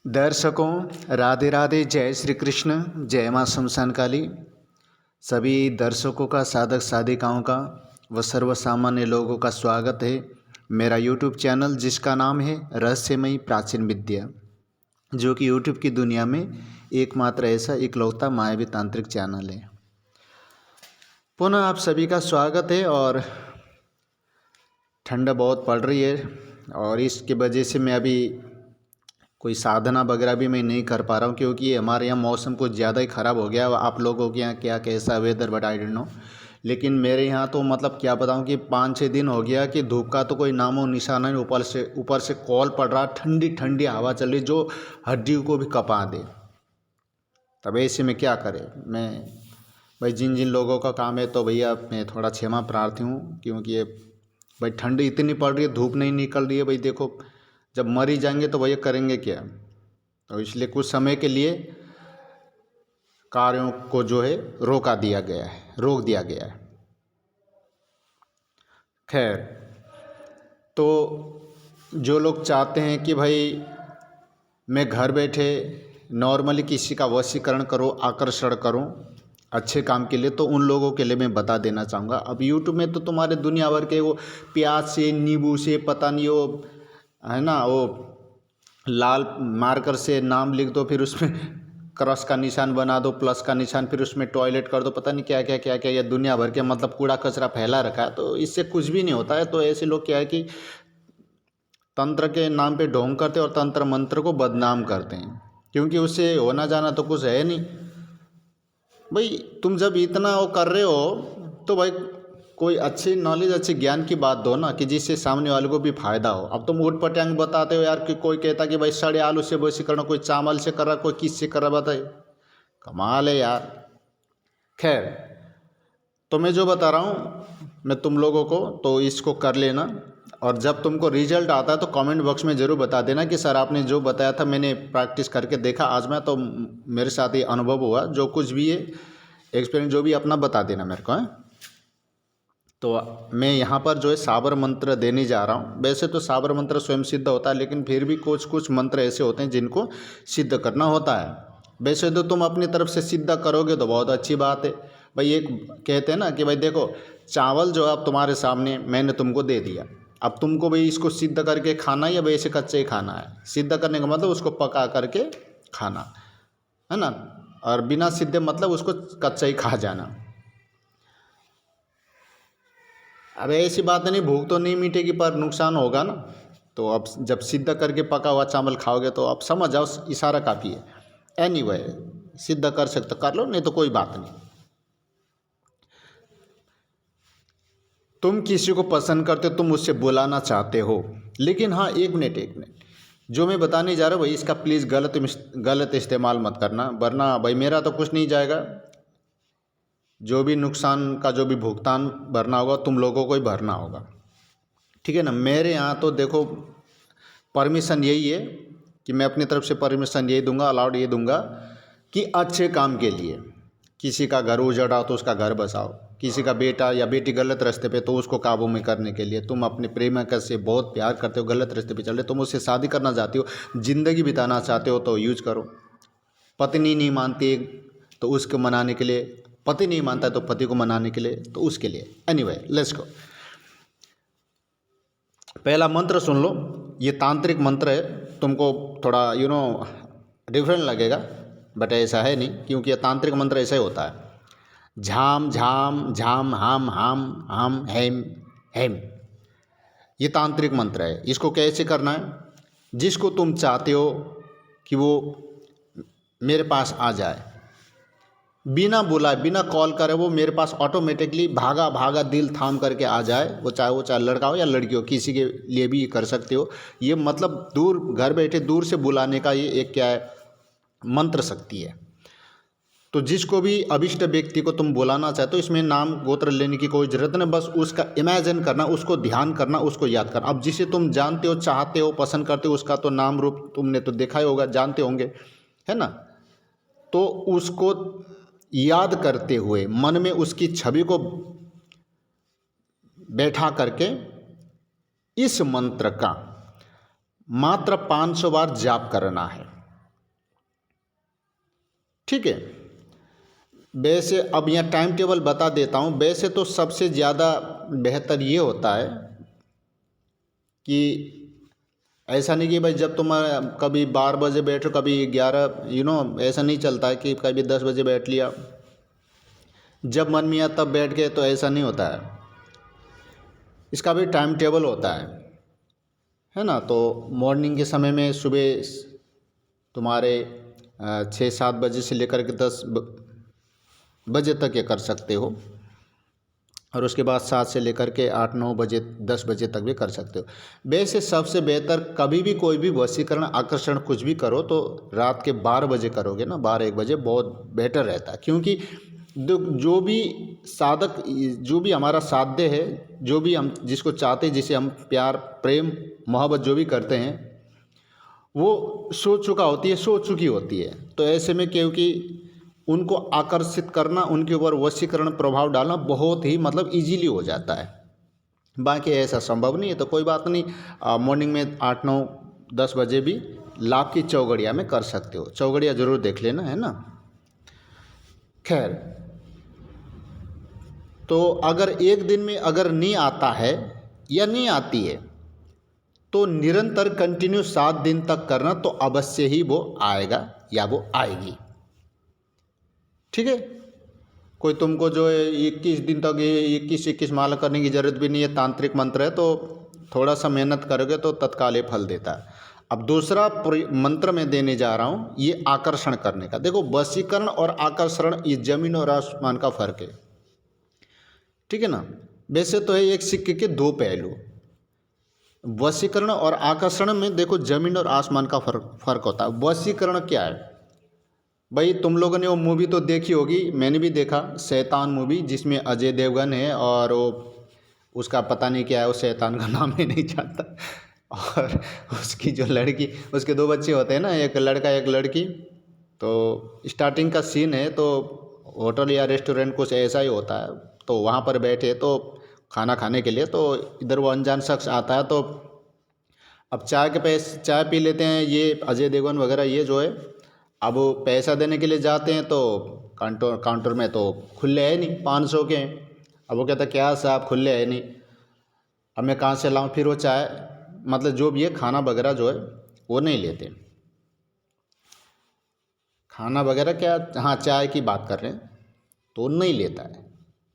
दर्शकों राधे राधे, जय श्री कृष्ण, जय माँ शमशान काली। सभी दर्शकों का, साधक साधिकाओं का व सर्वसामान्य लोगों का स्वागत है मेरा यूट्यूब चैनल जिसका नाम है रहस्यमयी प्राचीन विद्या, जो कि यूट्यूब की दुनिया में एकमात्र ऐसा इकलौता मायावी तांत्रिक चैनल है। पुनः आप सभी का स्वागत है। और ठंड बहुत पड़ रही है और इसकी वजह से मैं अभी कोई साधना वगैरह भी मैं नहीं कर पा रहा हूँ, क्योंकि हमारे यहाँ मौसम कुछ ज़्यादा ही ख़राब हो गया है। आप लोगों के यहाँ क्या कैसा weather, but I don't know. लेकिन मेरे यहाँ तो मतलब क्या बताऊँ कि 5-6 दिन हो गया कि धूप का तो कोई नामो निशान नहीं। ऊपर से कॉल पड़ रहा, ठंडी ठंडी हवा चल रही जो हड्डियों को भी कपा दे। तब ऐसे में क्या करें मैं भाई, जिन जिन लोगों का काम है तो भैया मैं थोड़ा क्षमा प्रार्थी हूँ, क्योंकि ये भाई ठंडी इतनी पड़ रही है, धूप नहीं निकल रही है। भाई देखो, जब मर ही जाएंगे तो भैया करेंगे क्या। तो इसलिए कुछ समय के लिए कार्यों को जो है रोक दिया गया है। खैर, तो जो लोग चाहते हैं कि भाई मैं घर बैठे नॉर्मली किसी का वशीकरण करूं, आकर्षण करूं अच्छे काम के लिए, तो उन लोगों के लिए मैं बता देना चाहूँगा। अब यूट्यूब में तो तुम्हारे दुनिया भर के वो प्याज से, नींबू से, पता नहीं वो है ना, वो लाल मार्कर से नाम लिख दो, फिर उसमें क्रॉस का निशान बना दो, प्लस का निशान, फिर उसमें टॉयलेट कर दो, पता नहीं क्या क्या क्या क्या, ये दुनिया भर के मतलब कूड़ा कचरा फैला रखा है। तो इससे कुछ भी नहीं होता है। तो ऐसे लोग क्या है कि तंत्र के नाम पे ढोंग करते और तंत्र मंत्र को बदनाम करते हैं, क्योंकि उससे होना जाना तो कुछ है नहीं। भाई तुम जब इतना वो कर रहे हो तो भाई कोई अच्छी नॉलेज, अच्छी ज्ञान की बात दो ना, कि जिससे सामने वाले को भी फायदा हो। अब तुम उठ पटांग बताते हो यार, कि कोई कहता कि भाई सड़े आलू से वशीकरण, कोई चावल से कर रहा, कोई किस से कर रहा, बताइए, कमाल है यार। खैर, तो मैं जो बता रहा हूँ मैं तुम लोगों को, तो इसको कर लेना। और जब तुमको रिजल्ट आता है तो कमेंट बॉक्स में ज़रूर बता देना कि सर आपने जो बताया था मैंने प्रैक्टिस करके देखा आज मैं, तो मेरे साथ ये अनुभव हुआ। जो कुछ भी है एक्सपीरियंस जो भी अपना बता देना मेरे को, है। तो मैं यहाँ पर जो है साबर मंत्र देने जा रहा हूँ। वैसे तो साबर मंत्र स्वयं सिद्ध होता है, लेकिन फिर भी कुछ मंत्र ऐसे होते हैं जिनको सिद्ध करना होता है। वैसे तो तुम अपनी तरफ से सिद्ध करोगे तो बहुत अच्छी बात है। भाई एक कहते हैं ना कि भाई देखो, चावल जो अब तुम्हारे सामने मैंने तुमको दे दिया, अब तुमको भाई इसको सिद्ध करके खाना है या वैसे कच्चे ही खाना है। सिद्ध करने का मतलब उसको पका करके खाना है ना, और बिना सिद्ध मतलब उसको कच्चा ही खा जाना। अब ऐसी बात नहीं, भूख तो नहीं मिटेगी पर नुकसान होगा ना। तो अब जब सिद्ध करके पका हुआ चावल खाओगे तो अब समझ जाओ, इशारा काफ़ी है। एनीवे, सिद्ध कर सकते कर लो, नहीं तो कोई बात नहीं। तुम किसी को पसंद करते हो, तुम उससे बुलाना चाहते हो, लेकिन हाँ एक मिनट, जो मैं बताने जा रहा हूँ भाई इसका प्लीज़ गलत इस्तेमाल मत करना, वरना भाई मेरा तो कुछ नहीं जाएगा। जो भी नुकसान का जो भी भुगतान भरना होगा तुम लोगों को ही भरना होगा, ठीक है ना। मेरे यहाँ तो देखो परमिशन यही है कि मैं अपनी तरफ से परमिशन यही दूंगा, अलाउड ये दूंगा कि अच्छे काम के लिए, किसी का घर उजड़ा तो उसका घर बसाओ, किसी का बेटा या बेटी गलत रास्ते पे तो उसको काबू में करने के लिए, तुम अपने प्रेमिका से बहुत प्यार करते हो, गलत रास्ते पे चल रहे, तुम उससे शादी करना चाहते हो, ज़िंदगी बिताना चाहते हो तो यूज करो। पत्नी नहीं मानती तो उसको मनाने के लिए, पति नहीं मानता है तो पति को मनाने के लिए, तो उसके लिए। एनीवे, लेट्स गो। पहला मंत्र सुन लो, ये तांत्रिक मंत्र है। तुमको थोड़ा डिफरेंट लगेगा, बट ऐसा है नहीं, क्योंकि ये तांत्रिक मंत्र ऐसा ही होता है। झाम झाम झाम हाम हाम हाम हेम हेम, ये तांत्रिक मंत्र है। इसको कैसे करना है, जिसको तुम चाहते हो कि वो मेरे पास आ जाए, बिना बुलाए, बिना कॉल करे, वो मेरे पास ऑटोमेटिकली भागा भागा दिल थाम करके आ जाए। वो चाहे लड़का हो या लड़की हो, किसी के लिए भी कर सकते हो। ये मतलब दूर, घर बैठे दूर से बुलाने का ये एक क्या है, मंत्र शक्ति है। तो जिसको भी अभिष्ट व्यक्ति को तुम बुलाना चाहते हो, इसमें नाम गोत्र लेने की कोई ज़रूरत नहीं, बस उसका इमेजिन करना, उसको ध्यान करना, उसको याद करना। अब जिसे तुम जानते हो, चाहते हो, पसंद करते हो, उसका तो नाम रूप तुमने तो देखा ही होगा, जानते होंगे, है ना। तो उसको याद करते हुए मन में उसकी छवि को बैठा करके इस मंत्र का मात्र 500 बार जाप करना है। ठीक है। वैसे अब यहाँ टाइम टेबल बता देता हूँ। वैसे तो सबसे ज़्यादा बेहतर ये होता है कि ऐसा नहीं कि भाई जब तुम कभी 12 बजे बैठो, कभी 11, ऐसा नहीं चलता है कि कभी 10 बजे बैठ लिया, जब मन में आया तब बैठ गए, तो ऐसा नहीं होता है। इसका भी टाइम टेबल होता है ना। तो मॉर्निंग के समय में सुबह तुम्हारे 6-7 बजे से लेकर के 10 बजे तक ये कर सकते हो, और उसके बाद 7 से लेकर के 8-9 बजे 10 बजे तक भी कर सकते हो। वैसे सबसे बेहतर कभी भी कोई भी वशीकरण आकर्षण कुछ भी करो तो रात के 12 बजे करोगे ना, 12-1 बजे बहुत बेटर रहता है। क्योंकि जो भी साधक, जो भी हमारा साध्य है, जो भी हम जिसको चाहते हैं, जिसे हम प्यार प्रेम मोहब्बत जो भी करते हैं, वो सो चुकी होती है। तो ऐसे में क्योंकि उनको आकर्षित करना, उनके ऊपर वशीकरण प्रभाव डालना बहुत ही मतलब इजीली हो जाता है। बाकी ऐसा संभव नहीं है तो कोई बात नहीं, मॉर्निंग में 8-9-10 बजे भी लाभ की चौगड़िया में कर सकते हो। चौगड़िया ज़रूर देख लेना, है ना। खैर, तो अगर एक दिन में अगर नहीं आता है या नहीं आती है तो निरंतर कंटिन्यू 7 दिन तक करना, तो अवश्य ही वो आएगा या वो आएगी। ठीक है। कोई तुमको जो है 21 दिन तक ये 21 माला करने की ज़रूरत भी नहीं है, तांत्रिक मंत्र है, तो थोड़ा सा मेहनत करोगे तो तत्काल ही फल देता है। अब दूसरा मंत्र मैं देने जा रहा हूँ, ये आकर्षण करने का। देखो, वशीकरण और आकर्षण ये जमीन और आसमान का फर्क है। ठीक है ना। वैसे तो है एक सिक्के के दो पहलू। वशीकरण और आकर्षण में देखो जमीन और आसमान का फर्क होता है। वशीकरण क्या है भाई, तुम लोगों ने वो मूवी तो देखी होगी, मैंने भी देखा, शैतान मूवी, जिसमें अजय देवगन है और वो उसका पता नहीं क्या है, वो शैतान का नाम ही नहीं जानता, और उसकी जो लड़की, उसके 2 बच्चे होते हैं ना, एक लड़का एक लड़की। तो स्टार्टिंग का सीन है, तो होटल या रेस्टोरेंट कुछ ऐसा ही होता है, तो वहाँ पर बैठे तो खाना खाने के लिए, तो इधर वो अनजान शख्स आता है। तो अब चाय पी लेते हैं ये अजय देवगन वगैरह, ये जो है, अब वो पैसा देने के लिए जाते हैं तो काउंटर में तो खुले है नहीं, 500 के हैं। अब वो कहता क्या साहब खुले है नहीं, अब मैं कहाँ से लाऊं। फिर वो चाय, मतलब जो भी है खाना वगैरह जो है वो नहीं लेते। खाना वगैरह क्या, हाँ चाय की बात कर रहे हैं, तो नहीं लेता है।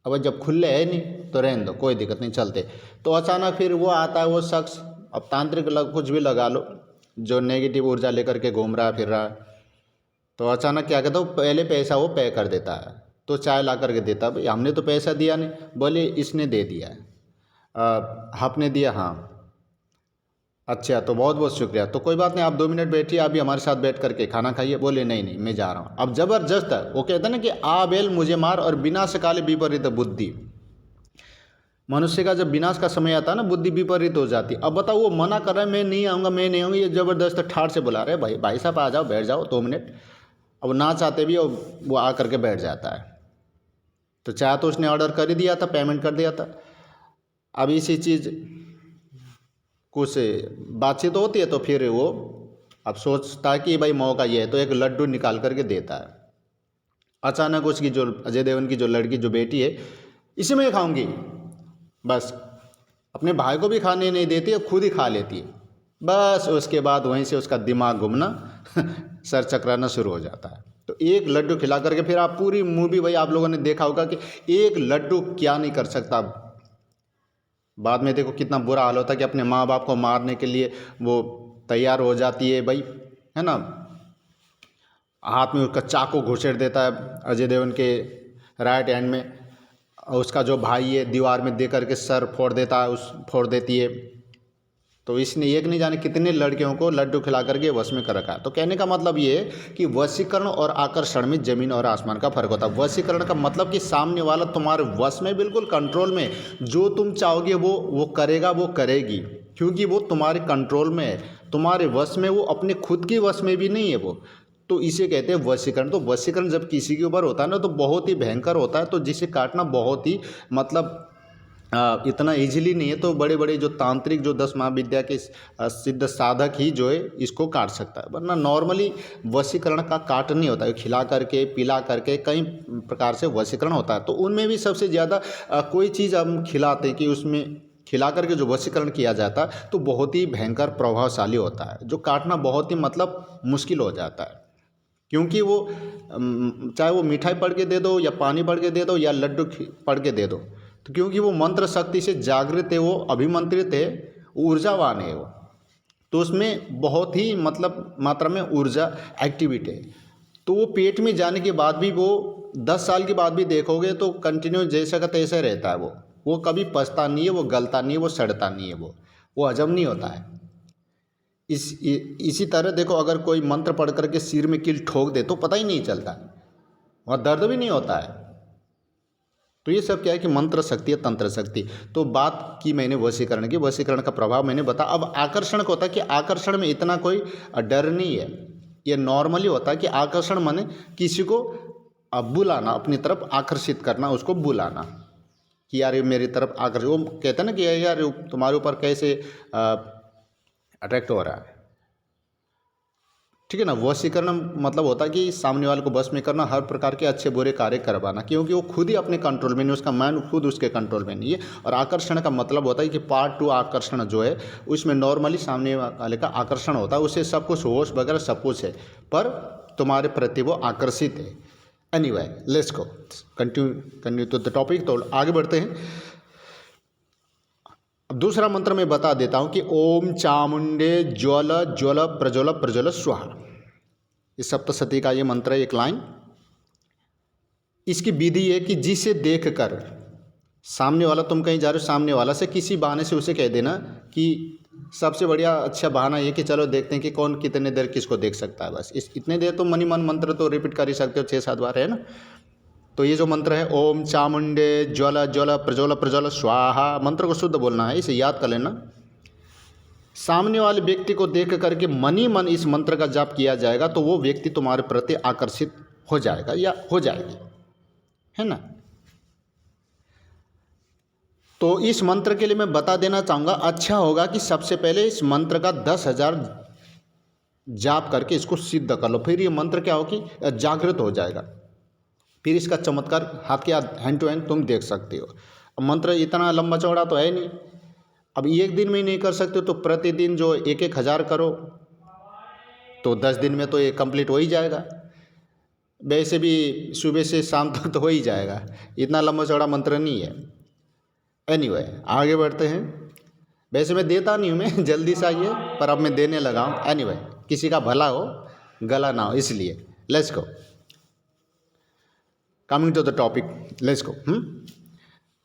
अब जब खुले है नहीं तो रहने दो, कोई दिक्कत नहीं, चलते। तो अचानक फिर वो आता है वो शख्स, अब तांत्रिक कुछ भी लगा लो, जो नेगेटिव ऊर्जा लेकर के घूम रहा है फिर रहा है, तो अचानक क्या कहता है, पहले पैसा वो पे कर देता है। तो चाय ला करके देता, भाई हमने तो पैसा दिया नहीं। बोले इसने दे दिया है। आपने दिया, हाँ अच्छा, तो बहुत बहुत शुक्रिया, तो कोई बात नहीं, आप 2 मिनट बैठिए, अभी हमारे साथ बैठ करके खाना खाइए। बोले नहीं मैं जा रहा हूँ। अब ज़बरदस्त है, वो कहता है ना कि आ बेल मुझे मार और विनाश काले विपरीत बुद्धि। मनुष्य का जब विनाश का समय आता है ना, बुद्धि विपरीत हो जाती है। अब बताओ, वो मना कर रहा है, मैं नहीं आऊँगा मैं नहीं आऊँगा, ये ज़बरदस्त ठाठ से बुला रहे हैं, भाई साहब आ जाओ, बैठ जाओ 2 मिनट। अब ना चाहते भी वो आ करके बैठ जाता है। तो चाहे तो उसने ऑर्डर कर ही दिया था, पेमेंट कर दिया था। अब इसी चीज़ कुछ बातचीत होती है, तो फिर वो अब सोचता है कि भाई मौका ये है, तो एक लड्डू निकाल करके देता है। अचानक उसकी जो अजय देवगन की जो लड़की, जो बेटी है, इसी में खाऊंगी, बस अपने भाई को भी खाने नहीं देती है, खुद ही खा लेती है। बस उसके बाद वहीं से उसका दिमाग घूमना सर चकराना शुरू हो जाता है। तो एक लड्डू खिला करके फिर आप पूरी मूवी, भाई आप लोगों ने देखा होगा कि एक लड्डू क्या नहीं कर सकता। बाद में देखो कितना बुरा हाल होता है कि अपने माँ बाप को मारने के लिए वो तैयार हो जाती है भाई, है ना। हाथ में उसका चाकू घुसेड़ देता है अजय देवगन के राइट हैंड में, और उसका जो भाई है दीवार में दे करके सर फोड़ देता है, फोड़ देती है। तो इसने एक नहीं जाने कितने लड़कियों को लड्डू खिला करके वश में कर रखा है। तो कहने का मतलब ये है कि वशीकरण और आकर्षण में जमीन और आसमान का फर्क होता है। वशीकरण का मतलब कि सामने वाला तुम्हारे वश में, बिल्कुल कंट्रोल में, जो तुम चाहोगे वो करेगा, वो करेगी, क्योंकि वो तुम्हारे कंट्रोल में है, तुम्हारे वश में, वो अपने खुद की वश में भी नहीं है वो। तो इसे कहते हैं वशीकरण। तो वशीकरण जब किसी के ऊपर होता है ना, तो बहुत ही भयंकर होता है, तो जिसे काटना बहुत ही मतलब इतना इजीली नहीं है, तो बड़े बड़े जो तांत्रिक जो 10 महाविद्या के सिद्ध साधक ही जो है इसको काट सकता है, वरना नॉर्मली वशीकरण का काट नहीं होता है। खिला करके पिला करके कई प्रकार से वशीकरण होता है। तो उनमें भी सबसे ज़्यादा कोई चीज़ हम खिलाते हैं कि उसमें खिला करके जो वशीकरण किया जाता है तो बहुत ही भयंकर प्रभावशाली होता है, जो काटना बहुत ही मतलब मुश्किल हो जाता है। क्योंकि वो चाहे वो मिठाई पढ़ के दे दो या पानी पढ़ के दे दो या लड्डू पढ़ के दे दो, तो क्योंकि वो मंत्र शक्ति से जागृत है, वो अभिमंत्रित है, ऊर्जावान है वो, तो उसमें बहुत ही मतलब मात्रा में ऊर्जा एक्टिविटी है। तो वो पेट में जाने के बाद भी वो 10 साल के बाद भी देखोगे तो कंटिन्यू जैसा का तैसा रहता है। वो कभी पचता नहीं है, वो गलता नहीं है, वो सड़ता नहीं है, वो हजम नहीं होता है। इसी तरह देखो, अगर कोई मंत्र पढ़ करके सिर में कील ठोक दे तो पता ही नहीं चलता, वहाँ दर्द भी नहीं होता है। तो ये सब क्या है कि मंत्र शक्ति है, तंत्र शक्ति। तो बात की मैंने वशीकरण की, वशीकरण का प्रभाव मैंने बताया। अब आकर्षण का होता है कि आकर्षण में इतना कोई डर नहीं है, ये नॉर्मली होता है कि आकर्षण माने किसी को बुलाना, अपनी तरफ आकर्षित करना, उसको बुलाना कि यार ये मेरी तरफ आकर्षित। वो कहते हैं ना कि यार तुम्हारे ऊपर कैसे अट्रैक्ट हो रहा है, ठीक है ना। वशीकरण मतलब होता है कि सामने वाले को बस में करना, हर प्रकार के अच्छे बुरे कार्य करवाना, क्योंकि वो खुद ही अपने कंट्रोल में नहीं, उसका माइंड खुद उसके कंट्रोल में नहीं है। और आकर्षण का मतलब होता है कि पार्ट 2 आकर्षण जो है उसमें नॉर्मली सामने वाले का आकर्षण होता है, उसे सब कुछ होश वगैरह सब कुछ है, पर तुम्हारे प्रति वो आकर्षित है। Anyway let's go continue to the topic. तो आगे बढ़ते हैं। अब दूसरा मंत्र मैं बता देता हूं कि ओम चामुंडे ज्वल ज्वल प्रज्वल प्रज्वल स्वाहा। इस सप्तशती का ये मंत्र है, एक लाइन। इसकी विधि है कि जिसे देखकर सामने वाला, तुम कहीं जा रहे हो, सामने वाला से किसी बहाने से उसे कह देना कि सबसे बढ़िया अच्छा बहाना ये कि चलो देखते हैं कि कौन कितने देर किसको देख सकता है। बस इतने देर तो मनी मन मंत्र तो रिपीट कर ही सकते हो 6-7 बार, है ना। तो ये जो मंत्र है ओम चामुंडे ज्वल ज्वल प्रज्वल प्रज्वल स्वाहा, मंत्र को शुद्ध बोलना है, इसे याद कर लेना। सामने वाले व्यक्ति को देख करके मनी मन इस मंत्र का जाप किया जाएगा तो वो व्यक्ति तुम्हारे प्रति आकर्षित हो जाएगा या हो जाएगी, है ना। तो इस मंत्र के लिए मैं बता देना चाहूँगा, अच्छा होगा कि सबसे पहले इस मंत्र का 10,000 जाप करके इसको सिद्ध कर लो। फिर ये मंत्र क्या हो कि जागृत हो जाएगा, फिर इसका चमत्कार हाथ के हाथ हैंड टू हैंड तुम देख सकते हो। अब मंत्र इतना लंबा चौड़ा तो है नहीं, अब एक दिन में ही नहीं कर सकते तो प्रतिदिन जो 1,000 करो तो 10 दिन में तो ये कंप्लीट हो ही जाएगा। वैसे भी सुबह से शाम तक तो हो ही जाएगा, इतना लंबा चौड़ा मंत्र नहीं है। एनीवे आगे बढ़ते हैं। वैसे मैं देता नहीं हूँ, मैं जल्दी से आइए, पर अब मैं देने लगा हूँ। एनीवे किसी का भला हो गला ना हो, इसलिए let's go coming to the topic, let's go.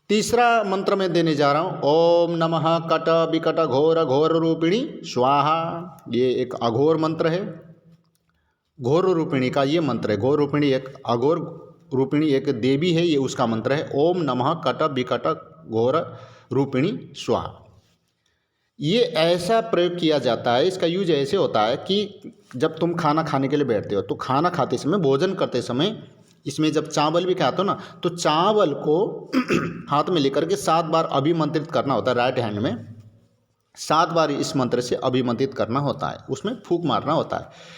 तीसरा मंत्र मैं देने जा रहा हूँ, ओम नमः कट विकट घोर घोर रूपिणी स्वाहा। ये एक अघोर मंत्र है, घोर रूपिणी का ये मंत्र है। घोर रूपिणी एक अघोर रूपिणी एक देवी है, ये उसका मंत्र है। ओम नमः कट विकट घोर रूपिणी स्वाहा। ये ऐसा प्रयोग किया जाता है, इसका यूज ऐसे होता है कि जब तुम खाना खाने के लिए बैठते हो तो खाना खाते समय, भोजन करते समय, इसमें जब चावल भी खाते हो ना तो चावल को हाथ में लेकर के 7 बार अभिमंत्रित करना होता है। राइट हैंड में 7 बार इस मंत्र से अभिमंत्रित करना होता है, उसमें फूंक मारना होता है।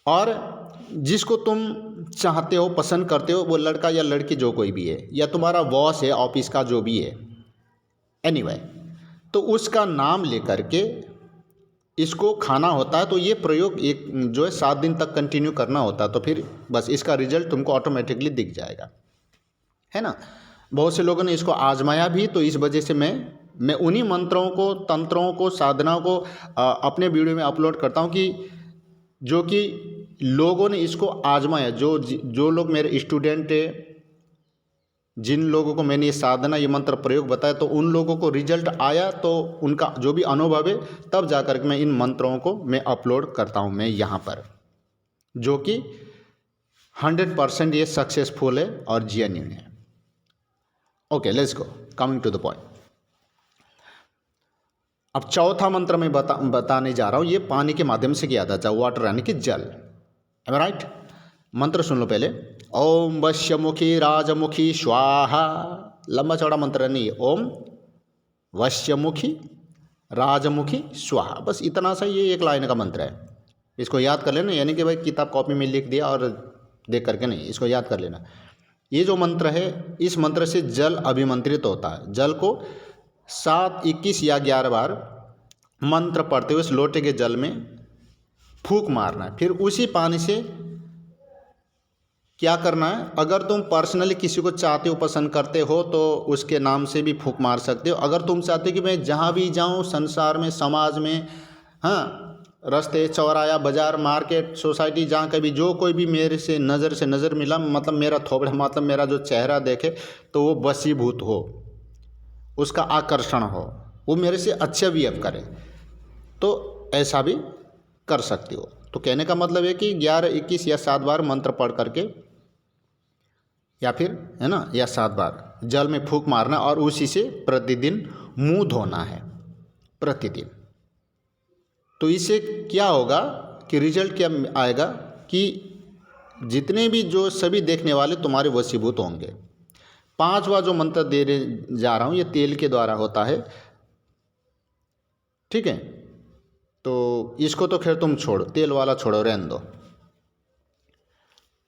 और जिसको तुम चाहते हो, पसंद करते हो, वो लड़का या लड़की जो कोई भी है, या तुम्हारा बॉस है ऑफिस का जो भी है, एनीवे, तो उसका नाम लेकर के इसको खाना होता है। तो ये प्रयोग एक जो है 7 दिन तक कंटिन्यू करना होता है, तो फिर बस इसका रिजल्ट तुमको ऑटोमेटिकली दिख जाएगा, है ना। बहुत से लोगों ने इसको आजमाया भी, तो इस वजह से मैं उन्हीं मंत्रों को, तंत्रों को, साधनाओं को अपने वीडियो में अपलोड करता हूँ कि जो कि लोगों ने इसको आजमाया, जो लोग मेरे स्टूडेंट है, जिन लोगों को मैंने ये साधना, ये मंत्र प्रयोग बताया, तो उन लोगों को रिजल्ट आया, तो उनका जो भी अनुभव है, तब जाकर के मैं इन मंत्रों को मैं अपलोड करता हूँ मैं यहाँ पर, जो कि 100% ये सक्सेसफुल है और जेन्युइन है। Okay let's go coming to the point. अब चौथा मंत्र मैं बताने जा रहा हूँ, ये पानी के माध्यम से किया जाता है, वाटर यानी कि जल, राइट। मंत्र सुन लो पहले। ओम वश्यमुखी राजमुखी स्वाहा। लंबा चौड़ा मंत्र नहीं है। ओम वश्यमुखी राजमुखी स्वाहा, बस इतना सा ये एक लाइन का मंत्र है। इसको याद कर लेना, यानी कि भाई किताब कॉपी में लिख दिया और देख करके नहीं, इसको याद कर लेना। ये जो मंत्र है, इस मंत्र से जल अभिमंत्रित होता है। जल को 7, 21 या 11 बार मंत्र पढ़ते हुए उस लोटे के जल में फूंक मारना है। फिर उसी पानी से क्या करना है, अगर तुम पर्सनली किसी को चाहते हो, पसंद करते हो, तो उसके नाम से भी फूंक मार सकते हो। अगर तुम चाहते हो कि मैं जहाँ भी जाऊँ संसार में, समाज में, हाँ, रास्ते, चौराया, बाजार, मार्केट, सोसाइटी, जहाँ कभी जो कोई भी मेरे से नज़र मिला, मतलब मेरा थोबड़ा, मतलब मेरा जो चेहरा देखे तो वो वशीभूत हो, उसका आकर्षण हो, वो मेरे से अच्छा बिहेव करे, तो ऐसा भी कर सकते हो। तो कहने का मतलब है कि 11, 21 या 7 बार मंत्र पढ़ करके, या फिर है ना, या 7 बार जल में फूंक मारना और उसी से प्रतिदिन मुंह धोना है, प्रतिदिन। तो इससे क्या होगा कि रिजल्ट क्या आएगा कि जितने भी जो सभी देखने वाले तुम्हारे वशीभूत होंगे। 5वां जो मंत्र देने जा रहा हूँ ये तेल के द्वारा होता है, ठीक है। तो इसको तो खैर तुम छोड़ो, तेल वाला छोड़ो, रहने दो।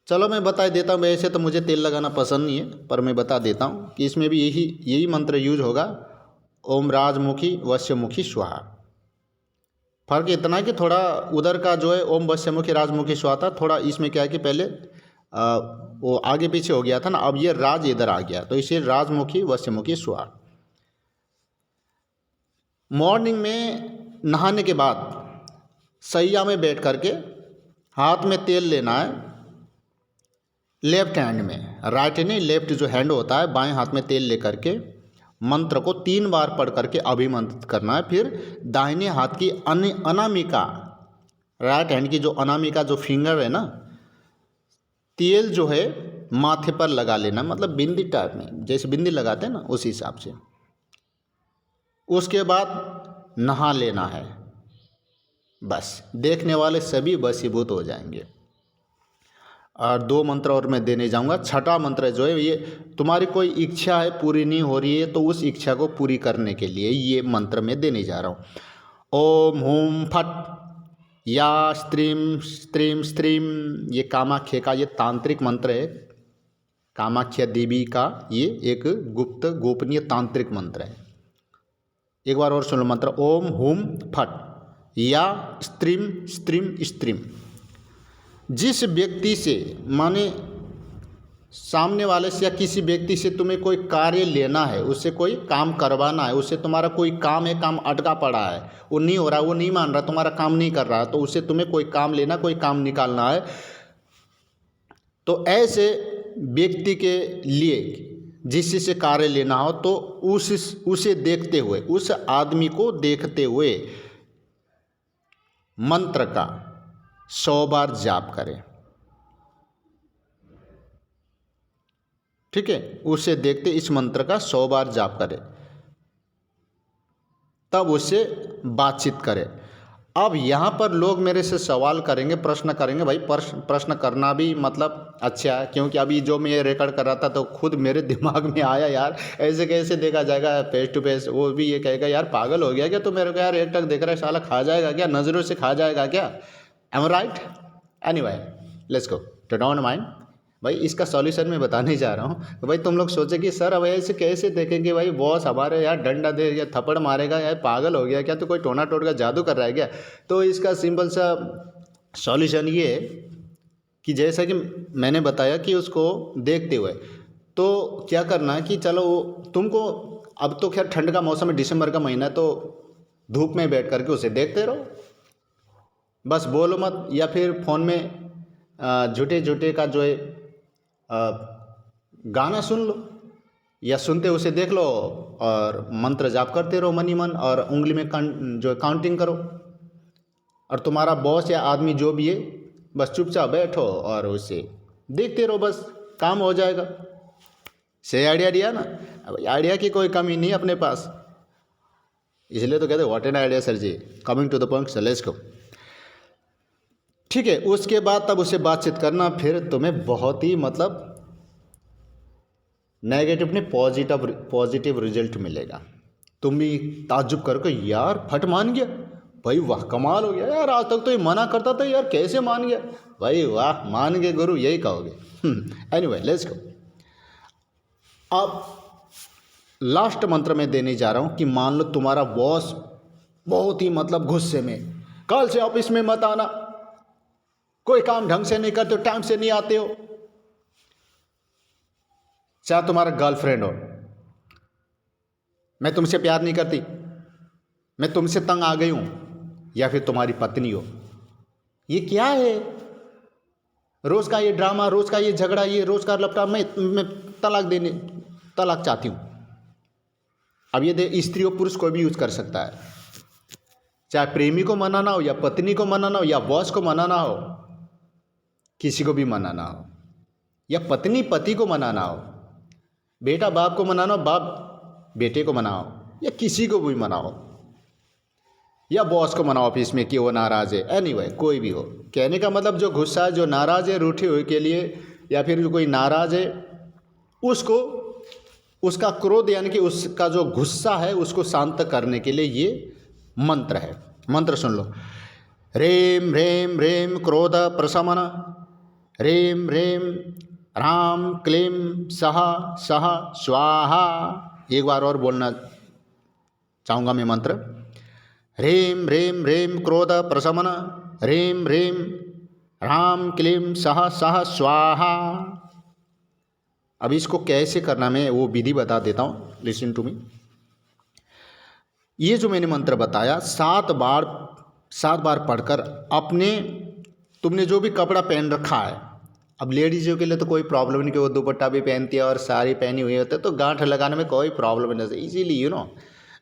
चलो मैं बता देता हूँ। वैसे तो मुझे तेल लगाना पसंद नहीं है, पर मैं बता देता हूँ कि इसमें भी यही मंत्र यूज होगा। ओम राजमुखी वश्यमुखी स्वाहा। फर्क इतना है कि थोड़ा उधर का जो है ओम वश्यमुखी राजमुखी स्वाहा था, थोड़ा इसमें क्या है कि पहले वो आगे पीछे हो गया था ना, अब ये राज इधर आ गया, तो इसे राजमुखी वश्यमुखी स्वाहा। मॉर्निंग में नहाने के बाद सैया में बैठ करके हाथ में तेल लेना है, लेफ्ट हैंड में, राइट नहीं, लेफ्ट जो हैंड होता है, बाएं हाथ में तेल लेकर के मंत्र को 3 बार पढ़ करके अभिमंत्रित करना है। फिर दाहिने हाथ की अनामिका, राइट हैंड की जो अनामिका जो फिंगर है ना, तेल जो है माथे पर लगा लेना, मतलब बिंदी टाइप में, जैसे बिंदी लगाते हैं ना, उस हिसाब से। उसके बाद नहा लेना है, बस देखने वाले सभी वशीभूत हो जाएंगे। और 2 मंत्र और मैं देने जाऊंगा। 6वां मंत्र जो है, ये तुम्हारी कोई इच्छा है पूरी नहीं हो रही है, तो उस इच्छा को पूरी करने के लिए ये मंत्र मैं देने जा रहा हूँ। ओम हुम फट या स्त्रीम स्त्रीम स्त्रीम। ये कामाख्या का ये तांत्रिक मंत्र है। कामाख्या देवी का ये एक गुप्त गोपनीय तांत्रिक मंत्र है। एक बार और सुन लो मंत्र। ओम हुम फट या स्त्रीम स्त्रीम स्त्रीम। जिस व्यक्ति से, माने सामने वाले से या किसी व्यक्ति से तुम्हें कोई कार्य लेना है, उससे कोई काम करवाना है, उससे तुम्हारा कोई काम है, काम अटका पड़ा है, वो नहीं हो रहा, वो नहीं मान रहा, तुम्हारा काम नहीं कर रहा, तो उससे तुम्हें कोई काम लेना, कोई काम निकालना है, तो ऐसे व्यक्ति के लिए जिससे से कार्य लेना हो, तो उसे देखते हुए, उस आदमी को देखते हुए मंत्र का 100 बार जाप करें, ठीक है। उसे देखते इस मंत्र का 100 बार जाप करें, तब उससे बातचीत करें। अब यहाँ पर लोग मेरे से सवाल करेंगे, प्रश्न करेंगे। भाई प्रश्न करना भी मतलब अच्छा है, क्योंकि अभी जो मैं रिकॉर्ड कर रहा था तो खुद मेरे दिमाग में आया, यार ऐसे कैसे देखा जाएगा फेस टू फेस। वो भी ये कहेगा यार पागल हो गया क्या, तो मेरे को यार एक टक देख रहा है, साला खा जाएगा क्या, नज़रों से खा जाएगा क्या। Am right? Anyway let's go to don't mind. भाई इसका सॉल्यूशन मैं बताने जा रहा हूँ। तो भाई तुम लोग सोचे कि सर अब ऐसे कैसे देखेंगे, भाई बॉस हमारे यार डंडा दे या थप्पड़ मारेगा, यार पागल हो गया क्या, तो कोई टोना टोटका जादू कर रहा है क्या। तो इसका सिंपल सा सॉल्यूशन ये है कि जैसा कि मैंने बताया कि उसको देखते हुए, तो क्या करना है कि चलो तुमको, अब तो खैर ठंड का मौसम है, दिसंबर का महीना, तो धूप में बैठ करके उसे देखते रहो, बस बोलो मत, या फिर फ़ोन में झूठे झूठे का जो है गाना सुन लो, या सुनते उसे देख लो, और मंत्र जाप करते रहो मनी मन, और उंगली में जो काउंटिंग करो, और तुम्हारा बॉस या आदमी जो भी है बस चुपचाप बैठो और उसे देखते रहो, बस काम हो जाएगा। सही आइडिया दिया ना। अब आइडिया की कोई कमी नहीं अपने पास, इसलिए तो कहते what an idea sir ji, coming to the point, so let's go. ठीक है, उसके बाद तब उससे बातचीत करना, फिर तुम्हें बहुत ही मतलब नेगेटिव नहीं, पॉजिटिव रिजल्ट मिलेगा। तुम भी ताज्जुब करोगे, यार फट मान गया, भाई वाह कमाल हो गया यार, आज तक तो ये मना करता था यार, कैसे मान गया, भाई वाह मान गए गुरु, यही कहोगे। एनीवे लेट्स गो। अब लास्ट मंत्र में देने जा रहा हूं कि मान लो तुम्हारा बॉस बहुत ही मतलब गुस्से में, कल से ऑफिस में मत आना, कोई काम ढंग से नहीं करते हो, टाइम से नहीं आते हो। चाहे तुम्हारा गर्लफ्रेंड हो, मैं तुमसे प्यार नहीं करती, मैं तुमसे तंग आ गई हूं, या फिर तुम्हारी पत्नी हो, ये क्या है रोज का ये ड्रामा, रोज का ये झगड़ा, ये रोज का लपटा, मैं तलाक चाहती हूं। अब ये स्त्री हो पुरुष कोई भी यूज कर सकता है, चाहे प्रेमी को मनाना हो या पत्नी को मनाना हो या बॉस को मनाना हो, किसी को भी मनाना हो, या पत्नी पति को मनाना हो, बेटा बाप को मनाना हो, बाप बेटे को मनाओ, या किसी को भी मनाओ, या बॉस को मनाओ ऑफिस में कि वो नाराज़ है। एनीवे कोई भी हो, कहने का मतलब जो गुस्सा है, जो नाराज़ है रूठे हुए के लिए, या फिर जो कोई नाराज़ है उसको, उसका क्रोध यानी कि उसका जो गुस्सा है उसको शांत करने के लिए ये मंत्र है। मंत्र सुन लो। ह्रीं ह्रीं ह्रीं क्रोध प्रशमन, ह्रीं ह्रीं ह्रां क्लीं सः सः स्वाहा। एक बार और बोलना चाहूँगा मैं मंत्र। ह्रीं ह्रीं ह्रीं क्रोध प्रशमन, ह्रीं ह्रीं ह्रां क्लीं सः सः स्वाहा। अब इसको कैसे करना मैं वो विधि बता देता हूँ, लिसन टू मी। ये जो मैंने मंत्र बताया 7 बार पढ़कर अपने, तुमने जो भी कपड़ा पहन रखा है, अब लेडीज़ों के लिए तो कोई प्रॉब्लम नहीं कि वो दुपट्टा भी पहनती है और साड़ी पहनी हुई होती है तो गांठ लगाने में कोई प्रॉब्लम नहीं, इजीली यू नो।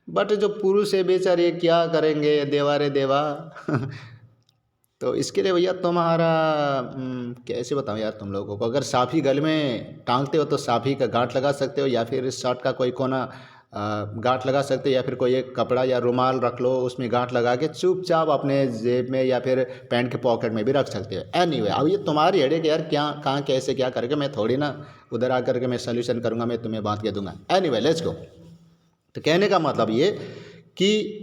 बट जो पुरुष है बेचारे क्या करेंगे, देवा रे देवा। तो इसके लिए भैया तुम्हारा कैसे बताऊँ यार तुम लोगों को, अगर साफ़ी गले में टांगते हो तो साफ़ी का गांठ लगा सकते हो, या फिर शर्ट का कोई कोना गांठ लगा सकते हो, या फिर कोई एक कपड़ा या रुमाल रख लो उसमें गांठ लगा के चुपचाप अपने जेब में या फिर पैंट के पॉकेट में भी रख सकते हो। एनीवे अब ये तुम्हारी हेडेक यार, क्या कहाँ कैसे क्या करके, मैं थोड़ी ना उधर आकर के मैं सोल्यूशन करूँगा, मैं तुम्हें बात कह दूंगा। एनीवे लेट्स गो। तो कहने का मतलब ये कि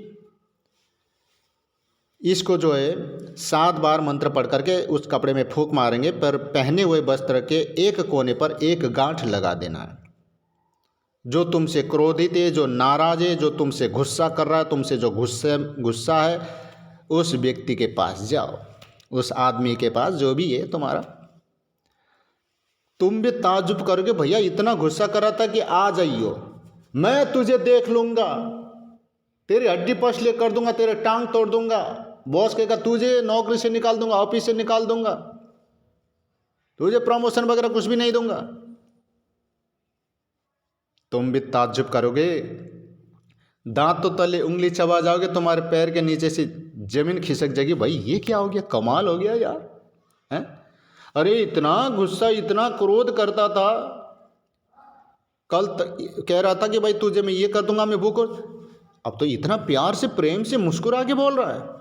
इसको जो है 7 बार मंत्र पढ़ करके उस कपड़े में फूंक मारेंगे, पर पहने हुए वस्त्र के एक कोने पर एक गांठ लगा देना है। जो तुमसे क्रोधित है, जो नाराज है, जो तुमसे गुस्सा कर रहा है, तुमसे जो गुस्सा है, उस व्यक्ति के पास जाओ, उस आदमी के पास जो भी है तुम्हारा। तुम भी ताज्जुब करोगे, भैया इतना गुस्सा कर रहा था कि आ जाइयो, मैं तुझे देख लूंगा, तेरी हड्डी पसले कर दूंगा, तेरे टांग तोड़ दूंगा, बॉस कहेगा तुझे नौकरी से निकाल दूंगा, ऑफिस से निकाल दूंगा, तुझे प्रमोशन वगैरह कुछ भी नहीं दूंगा। तुम भी ताज्जुब करोगे, दांत तो तले उंगली चबा जाओगे, तुम्हारे पैर के नीचे से जमीन खिसक जाएगी, भाई ये क्या हो गया, कमाल हो गया यार हैं। अरे इतना गुस्सा, इतना क्रोध करता था, कल कह रहा था कि भाई तुझे मैं ये कर दूंगा, मैं वो कर, अब तो इतना प्यार से प्रेम से मुस्कुरा के बोल रहा है।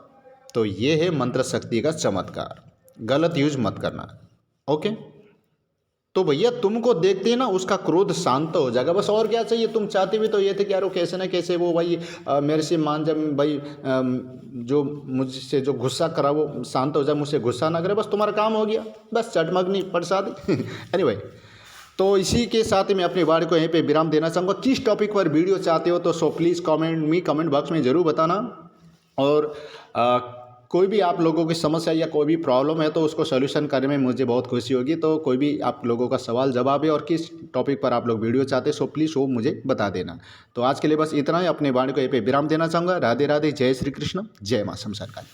तो ये है मंत्र शक्ति का चमत्कार, गलत यूज मत करना। ओके, तो भैया तुमको देखते ही ना उसका क्रोध शांत हो जाएगा, बस और क्या चाहिए। तुम चाहते भी तो ये थे कि यार वो कैसे ना कैसे वो भाई मेरे से मान जाए, भाई जो मुझसे जो गुस्सा करा वो शांत हो जाए, मुझसे गुस्सा ना करे, बस तुम्हारा काम हो गया, बस चटमगनी प्रसाद। एनीवे, तो इसी के साथ ही मैं अपनी वाणी को यहीं पे विराम देना चाहूँगा। किस टॉपिक पर वीडियो चाहते हो तो सो प्लीज़ कमेंट बॉक्स में ज़रूर बताना। और कोई भी आप लोगों की समस्या या कोई भी प्रॉब्लम है तो उसको सोल्यूशन करने में मुझे बहुत खुशी होगी। तो कोई भी आप लोगों का सवाल जवाब है और किस टॉपिक पर आप लोग वीडियो चाहते हैं सो प्लीज़ वो मुझे बता देना। तो आज के लिए बस इतना ही, अपने वाणी को यहीं पे विराम देना चाहूँगा। राधे राधे, जय श्री कृष्ण, जय माँ शमशान काली।